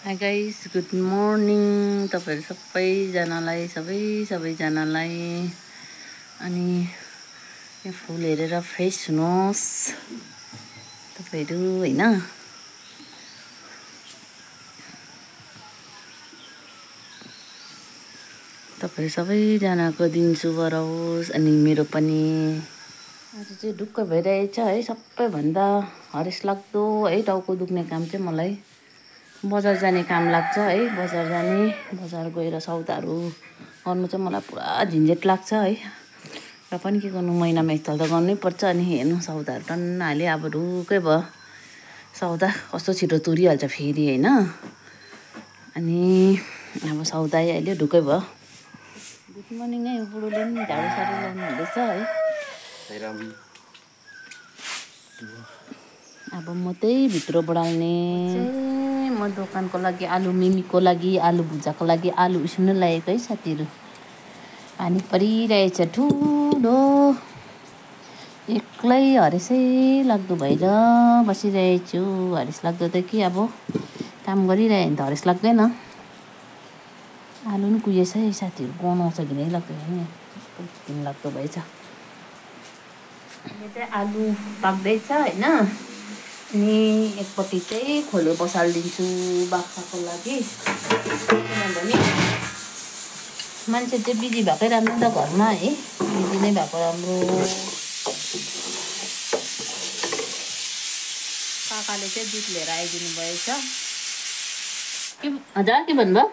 High guys, good morning तपाईहरु सबैजनालाई अनि यो फुल हेरेर फ्रेस हुनुहोस् तपाईहरु हैन। तपाईहरु सबैजनाको दिन शुभ रहोस् अनि मेरो पनि। आज चाहिँ ढुक्क भइरहेछ है, सबैभन्दा हरेस लाग्दो है टाउको दुख्ने काम चाहिँ मलाई बजार जाने काम लाग्छ है। बजार गएर सौदाहरू गर्नु चाहिँ मलाई पुरा झिन्झेट लाग्छ है। र पनि के गर्नु, महिनामा एकताल त गर्नै पर्छ। अनि हेर्नु सौदाहरू टन्न हाले, अब ढुक्कै भयो सौदा कस्तो छिटो तुरिहाल्छ फेरि हैन। अनि अब सौदा अहिले ढुक्कै भयो। गुड मर्निङ है, बुढोले नि झाडु साडु लाउनु हुँदैछ है। अब म त्यही भित्र बढाल्ने। म दोकानको लागि आलु मिमीको लागि आलु भुजाको लागि आलु उसिन्नु लागेको है साथीहरु। पानी परिरहेछ ठुलो, एक्लै हरेसै लाग्दो भएर बसिरहेछु। हरेस लाग्दो त के, अब काम गरिरहे भने त हरेस लाग्दैन। आलु नि कुहिएछ है साथीहरु, गनाउँछ घिनै लाग्दो हैन, घिन लाग्दो भएछ। अहिले चाहिँ आलु पाक्दैछ हैन। अनि एकपट्टि चाहिँ खोले बसाल्दिन्छु बाख्राको लागि, किनभने मान्छे चाहिँ बिजी भएकै राम्रो त घरमा है, बिजी नै भएको राम्रो। काकाले चाहिँ दुध लिएर आइदिनु भएछ। के हजुर, के भन्नुभयो?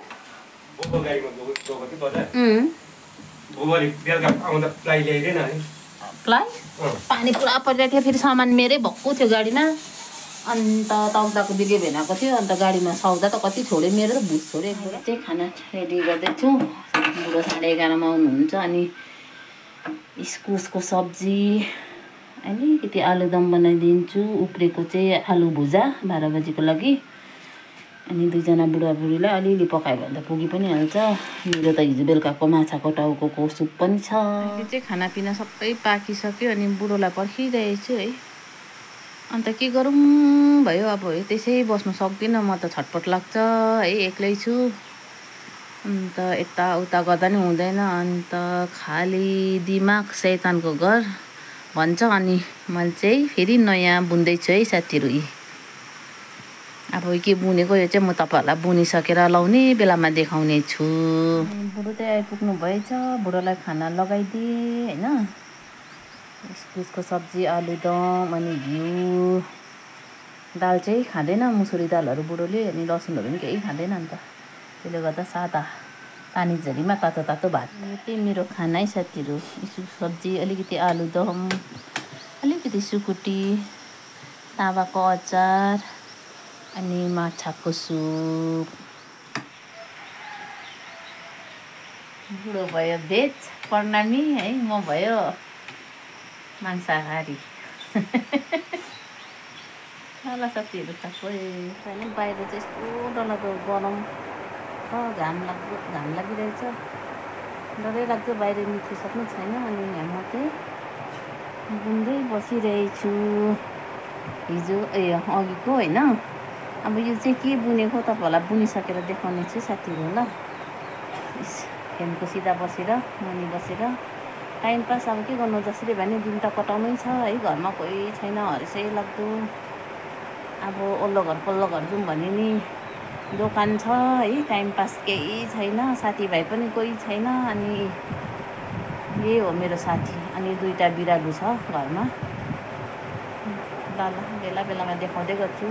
प्लाई पानी पुरा परिरहेको थियो, फेरि सामान मेरै भक्कु थियो गाडीमा। अन्त तग्दाको दिदी भेनाएको थियो, अन्त गाडीमा सौदा त कति छोड्यो, मेरो त भुस छोड्यो। चाहिँ खाना रेडी गर्दैछु, बुढो 11:30मा आउनुहुन्छ। अनि इस्कुसको सब्जी, अलिकति आलुदम बनाइदिन्छु। उब्रेको चाहिँ आलु भुजा 12 बजीको लागि। अनि दुईजना बुढाबुढीलाई अलिअलि पकायो भने त पुगी पनि हाल्छ। मेरो त हिजो बेलुकाको माछाको टाउको सुप पनि छ। अहिले चाहिँ खानापिना सबै पाकिसक्यो। अनि बुढोलाई पर्खिरहेछु है। अन्त के गरौँ भयो, अब त्यसै बस्नु सक्दिनँ म त, छटपट लाग्छ है, एक्लै छु। अन्त यताउता गर्दा नि हुँदैन। अन्त खाली दिमाग शैतानको घर भन्छ। अनि मैले चाहिँ फेरि नयाँ बुन्दैछु है साथीहरु। अब के बुनेको यो चाहिँ म तपाईहरुलाई बुनिसकेर लाउने बेलामा देखाउने छु। बुढो चाहिँ आइपुग्नु भएछ, बुढोलाई खाना लगाइदिए हैन। इस्कुसको सब्जी, आलुदम, अनि घिउ। दाल चाहिँ खाँदैन, मुसुरी दालहरू बुढोले, अनि लसुनहरू पनि केही खाँदैन। अन्त त्यसले गर्दा सादा पानी झरीमा तातो तातो भात। त्यही मेरो खाना है साथीहरु। इस्कुसको सब्जी, अलिकति आलुदम, अलिकति सुकुटी, ताँबाको अचार, अनि माछाको सुप। बुढो भयो भेज प्रणामी है, म भयो मांसाहारी। ल साथीहरु, होइन बाहिर चाहिँ यस्तो डरलाग्दो गरम छ, घाम लागिरहेछ, डरै लाग्दो, बाहिर निस्किसक्नु छैन। अनि यहाँ म चाहिँ बुन्दै बसिरहेछु हिजो अघिको होइन। अब यो चाहिँ के बुनेको तपाईहरुलाई बुनिसकेर देखाउने छु साथीहरु। ल फ्यानको सिधा बसेर मुनि बसेर टाइम पास। अब के गर्नु, जसरी भने दिन त कटाउनै छ है, घरमा कोही छैन, हरेसै लाग्दो। अब ओल्लो घर पल्लो घर जाउँ भने नि दोकान छ है, टाइम पास केही छैन, साथीभाइ पनि कोही छैन। अनि यही हो मेरो साथी। अनि 2टा बिरालु छ घरमा। ल बेला बेलामा देखाउँदै गर्छु।